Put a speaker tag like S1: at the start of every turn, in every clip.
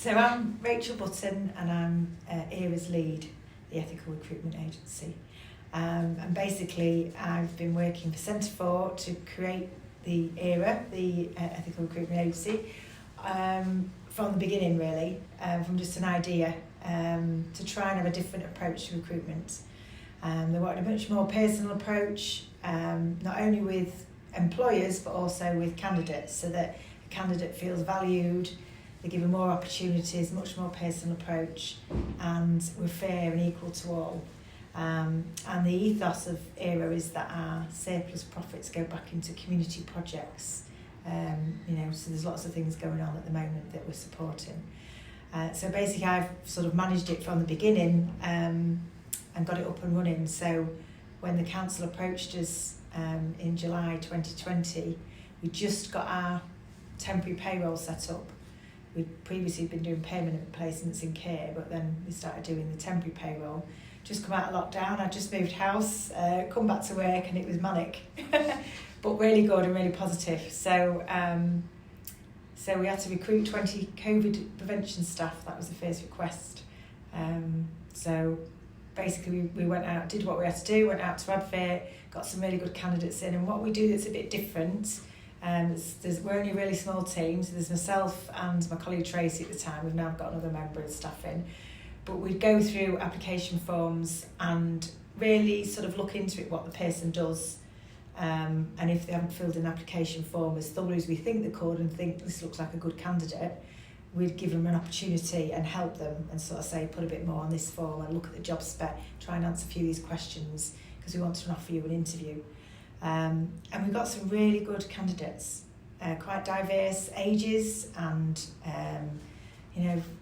S1: So I'm Rachael Button and I'm ERA's lead, the ethical recruitment agency. And basically I've been working for Centre for to create the ERA, the ethical recruitment agency, from the beginning really, from just an idea to try and have a different approach to recruitment. They wanted a much more personal approach, not only with employers but also with candidates, so that a candidate feels valued, they give them more opportunities, much more personal approach, and we're fair and equal to all. And the ethos of ERA is that our surplus profits go back into community projects. So there's lots of things going on at the moment that we're supporting. So basically I've sort of managed it from the beginning and got it up and running. So when the council approached us in July 2020, we just got our temporary payroll set up. We'd previously been doing permanent placements in care, but then we started doing the temporary payroll. Just come out of lockdown, I just moved house, come back to work, and it was manic, but really good and really positive. So we had to recruit 20 COVID prevention staff. That was the first request. So basically we went out, did what we had to do, went out to advert, got some really good candidates in. And what we do that's a bit different, we're only a really small team, so there's myself and my colleague Tracy at the time. We've now got another member of staff in. But we'd go through application forms and really sort of look into it, what the person does. And if they haven't filled an application form as thoroughly as we think they could and think this looks like a good candidate, we'd give them an opportunity and help them and sort of say, put a bit more on this form and look at the job spec, try and answer a few of these questions because we want to offer you an interview. And we've got some really good candidates, quite diverse ages, and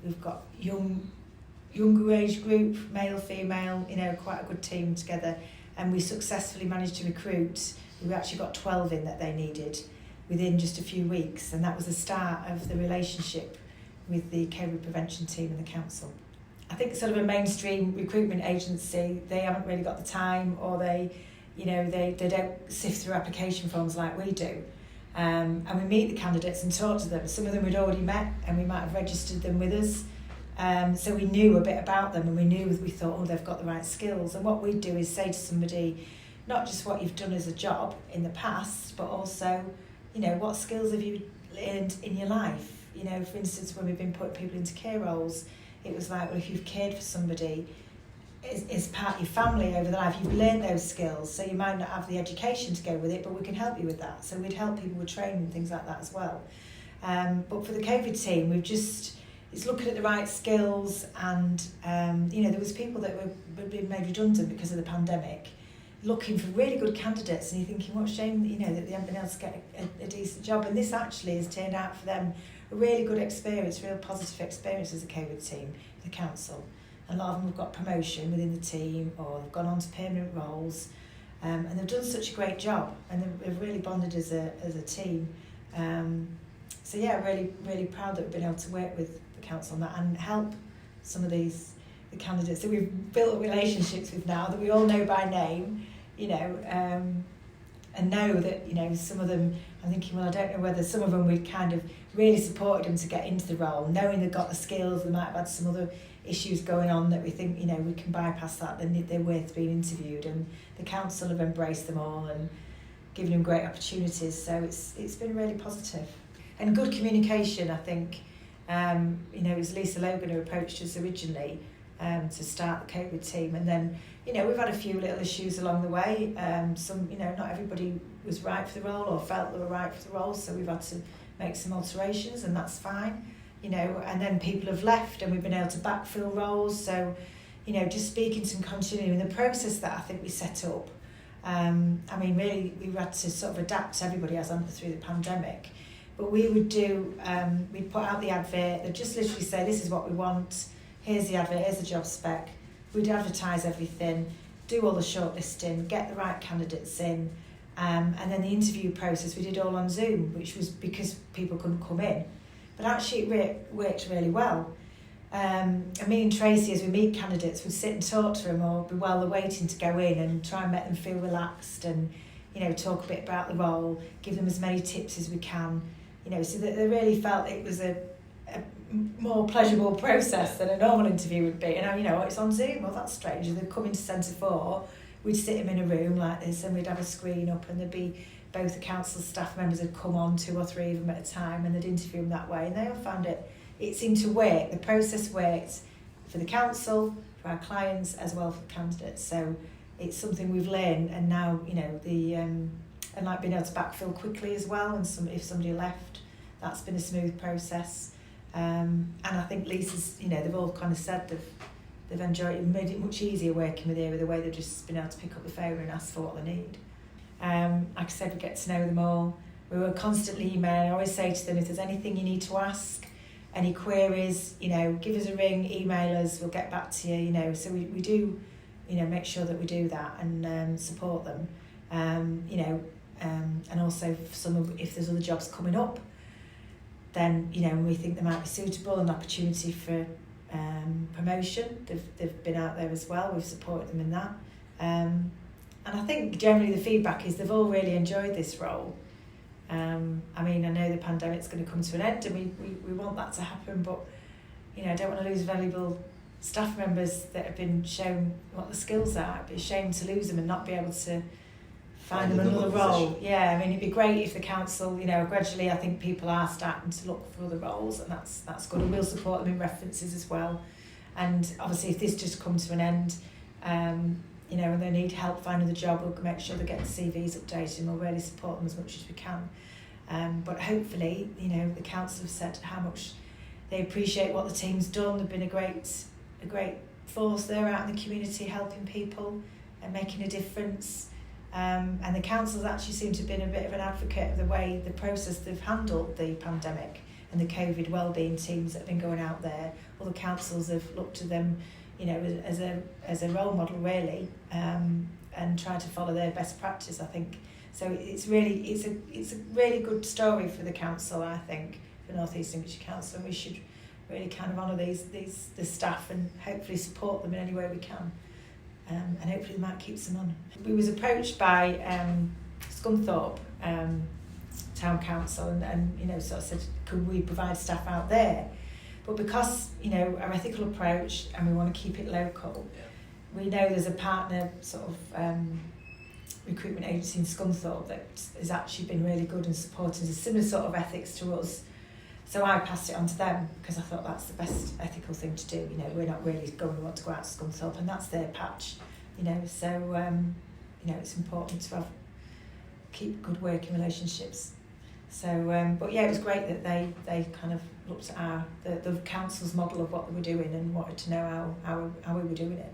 S1: we've got younger age group, male, female, quite a good team together. And we successfully managed to recruit. We actually got 12 in that they needed within just a few weeks, and that was the start of the relationship with the COVID prevention team and the council. I think sort of a mainstream recruitment agency, they haven't really got the time, or they don't sift through application forms like we do. And we meet the candidates and talk to them. Some of them we'd already met and we might have registered them with us. So we knew a bit about them, and we thought, they've got the right skills. And what we do is say to somebody, not just what you've done as a job in the past, but also, what skills have you learned in your life? For instance, when we've been putting people into care roles, it was like, well, if you've cared for somebody as part of your family over their life, you've learned those skills. So you might not have the education to go with it, but we can help you with that. So we'd help people with training and things like that as well. But for the COVID team, it's looking at the right skills, and there was people that were being made redundant because of the pandemic, looking for really good candidates, and you're thinking, what a shame that they haven't been able to get a decent job. And this actually has turned out for them a really good experience, real positive experience as a COVID team, the council. And a lot of them have got promotion within the team, or they've gone on to permanent roles, and they've done such a great job, and they've really bonded as a team. So yeah, really, really proud that we've been able to work with the council on that and help some of the candidates that we've built relationships with now, that we all know by name, and know that, some of them, I'm thinking, well, I don't know whether some of them we've kind of really supported them to get into the role, knowing they've got the skills. They might have had some other issues going on that we think, we can bypass that, then they're worth being interviewed. And the council have embraced them all and given them great opportunities. So it's been really positive. And good communication, I think. It was Lisa Logan who approached us originally to start the COVID team, and then we've had a few little issues along the way. Some not everybody was right for the role or felt they were right for the role, so we've had to make some alterations, and that's fine. And then people have left and we've been able to backfill roles. So just speaking to continuing the process that I think we set up. Really we had to sort of adapt to everybody as through the pandemic. But we would do, we'd put out the advert, they'd just literally say, this is what we want, here's the advert, here's the job spec. We'd advertise everything, do all the shortlisting, get the right candidates in, and then the interview process we did all on Zoom, which was because people couldn't come in. But actually it worked really well. And me and Tracy, as we meet candidates, would sit and talk to them, or while they're waiting to go in, and try and make them feel relaxed, and talk a bit about the role, give them as many tips as we can. So that they really felt it was more pleasurable process than a normal interview would be. And it's on Zoom. Well, that's strange. They'd come into Centre 4, we'd sit them in a room like this, and we'd have a screen up, and there'd be both the council staff members would come on, 2 or 3 of them at a time, and they'd interview them that way. And they all found it seemed to work. The process worked for the council, for our clients, as well for the candidates. So it's something we've learned, and now and like being able to backfill quickly as well. And if somebody left, that's been a smooth process. And I think Lisa's, they've all kind of said they've enjoyed it, made it much easier working with her, the way they've just been able to pick up the phone and ask for what they need. Like I said, we get to know them all. We were constantly emailing. I always say to them, if there's anything you need to ask, any queries, give us a ring, email us, we'll get back to you, So we do, make sure that we do that and support them. And also if there's other jobs coming up, then we think they might be suitable, an opportunity for promotion. They've been out there as well. We've supported them in that, and I think generally the feedback is they've all really enjoyed this role. I know the pandemic's going to come to an end, and we want that to happen, but I don't want to lose valuable staff members that have been shown what the skills are. It'd be a shame to lose them and not be able to find them another role. Yeah, it'd be great if the council, gradually I think people are starting to look for other roles, and that's good, and we'll support them in references as well. And obviously if this just comes to an end, and they need help finding the job, we'll make sure they get the CVs updated, and we'll really support them as much as we can. But hopefully, the council have said how much they appreciate what the team's done. They've been a great force there out in the community, helping people and making a difference. And the councils actually seem to have been a bit of an advocate of the way the process they've handled the pandemic and the COVID wellbeing teams that have been going out there. All the councils have looked to them, as a role model really, and tried to follow their best practice, I think. So it's a really good story for the council, I think, for North East Lincolnshire Council, and we should really kind of honour the staff and hopefully support them in any way we can. And hopefully they might keep some on. We was approached by Scunthorpe Town Council and sort of said, could we provide staff out there? But because our ethical approach, and we want to keep it local, we know there's a partner sort of recruitment agency in Scunthorpe that has actually been really good and supporting a similar sort of ethics to us. So I passed it on to them because I thought that's the best ethical thing to do. We're not really we want to go out to Scunthorpe, and that's their patch. So it's important to keep good working relationships. So, but yeah, it was great that they kind of looked at the council's model of what they were doing and wanted to know how we were doing it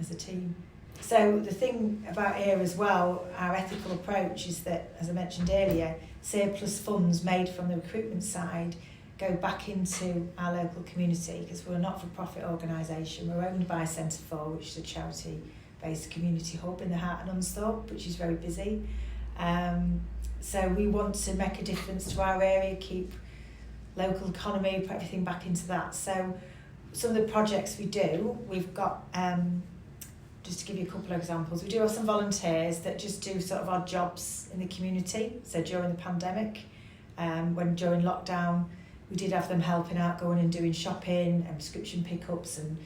S1: as a team. So the thing about here as well, our ethical approach is that, as I mentioned earlier, surplus funds made from the recruitment side go back into our local community, because we're a not-for-profit organisation. We're owned by Centre 4, which is a charity-based community hub in the heart of Nunsthorpe, which is very busy. So we want to make a difference to our area, keep local economy, put everything back into that. So some of the projects we do, we've got, just to give you a couple of examples, we do have some volunteers that just do sort of odd jobs in the community. So during the pandemic, during lockdown, we did have them helping out, going and doing shopping and prescription pickups and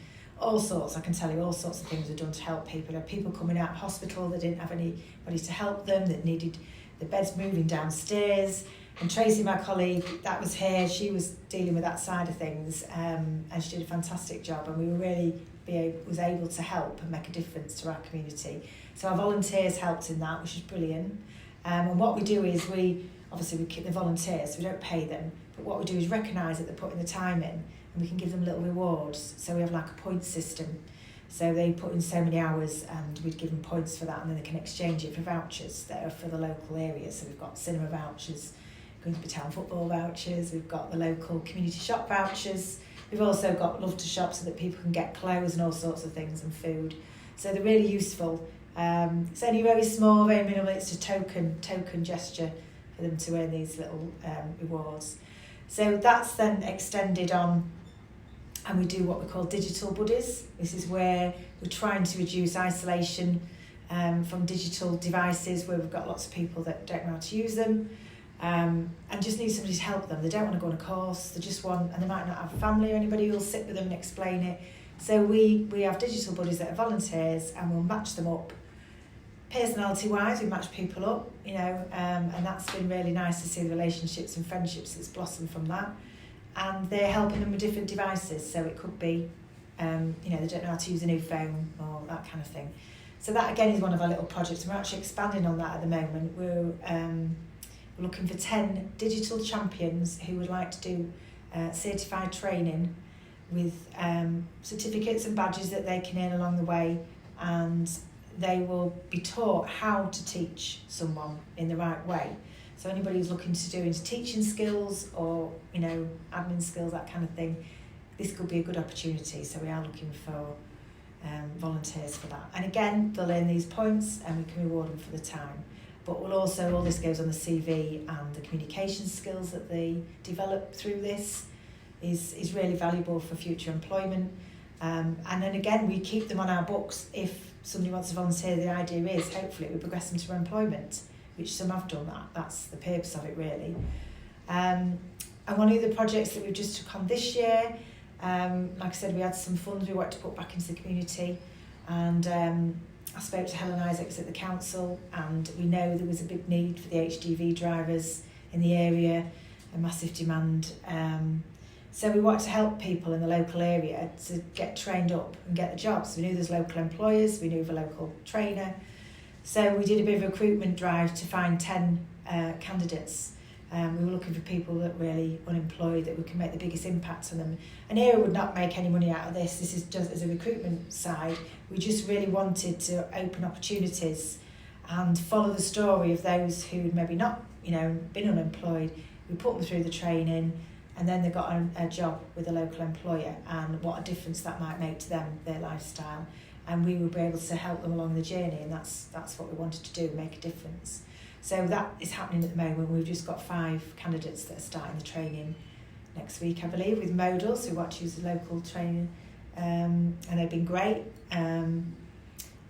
S1: all sorts. I can tell you all sorts of things are done to help people. There are people coming out of hospital that didn't have anybody to help them, that needed the beds moving downstairs. And Tracy, my colleague, that was her, she was dealing with that side of things, and she did a fantastic job, and we were really was able to help and make a difference to our community. So our volunteers helped in that, which is brilliant. And what we do is we keep the volunteers, so we don't pay them, but what we do is recognise that they're putting the time in, and we can give them little rewards. So we have like a point system. So they put in so many hours, and we'd give them points for that, and then they can exchange it for vouchers that are for the local area. So we've got cinema vouchers, Grimsby Town football vouchers, we've got the local community shop vouchers. We've also got Love to Shop so that people can get clothes and all sorts of things and food. So they're really useful. It's only very small, very minimal. It's a token gesture for them to earn these little rewards. So that's then extended on, and we do what we call digital buddies. This is where we're trying to reduce isolation from digital devices, where we've got lots of people that don't know how to use them. and just need somebody to help them. They don't want to go on a course, they just want, and they might not have family or anybody who will sit with them and explain it. So we have digital buddies that are volunteers, and we'll match them up. Personality-wise, we match people up, and that's been really nice to see the relationships and friendships that's blossomed from that. And they're helping them with different devices, so it could be, they don't know how to use a new phone or that kind of thing. So that again is one of our little projects. We're actually expanding on that at the moment. We're looking for 10 digital champions who would like to do certified training with certificates and badges that they can earn along the way, and they will be taught how to teach someone in the right way. So anybody who's looking to do into teaching skills or admin skills, that kind of thing, this could be a good opportunity. So we are looking for volunteers for that. And again, they'll earn these points and we can reward them for the time. But we'll also, all this goes on the CV, and the communication skills that they develop through this is really valuable for future employment. And then again, we keep them on our books. If somebody wants to volunteer, the idea is hopefully we progress them to employment, which some have done that. That's the purpose of it, really. And one of the projects that we've just took on this year, like I said, we had some funds we wanted to put back into the community, and I spoke to Helen Isaacs at the council, and we know there was a big need for the HGV drivers in the area, a massive demand. So we wanted to help people in the local area to get trained up and get the jobs. We knew there's local employers, we knew of a local trainer. So we did a bit of a recruitment drive to find 10 candidates. We were looking for people that were really unemployed, that we can make the biggest impact on them. And ERA would not make any money out of this. This is just as a recruitment side. We just really wanted to open opportunities and follow the story of those who maybe not, been unemployed. We put them through the training, and then they got a job with a local employer, and what a difference that might make to them, their lifestyle. And we would be able to help them along the journey, and that's what we wanted to do, make a difference. So that is happening at the moment. We've just got 5 candidates that are starting the training next week, I believe, with modals who want to use the local training, and they've been great.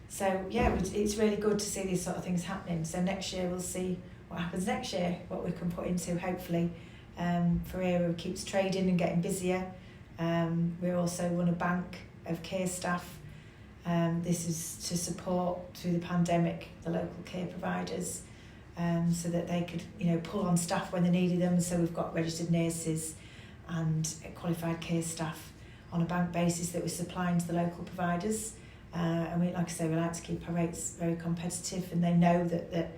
S1: So yeah, it's really good to see these sort of things happening. So next year we'll see what happens next year, what we can put into, hopefully, for ERA who keeps trading and getting busier. We also run a bank of care staff. This is to support through the pandemic the local care providers, so that they could pull on staff when they needed them. So we've got registered nurses and qualified care staff on a bank basis that we're supplying to the local providers. And we, like I say, we like to keep our rates very competitive, and they know that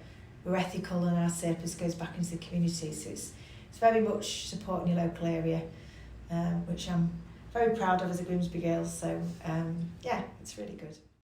S1: we're ethical and our surplus goes back into the community. So it's very much supporting your local area, which I'm very proud of as a Grimsby girl. So yeah, it's really good.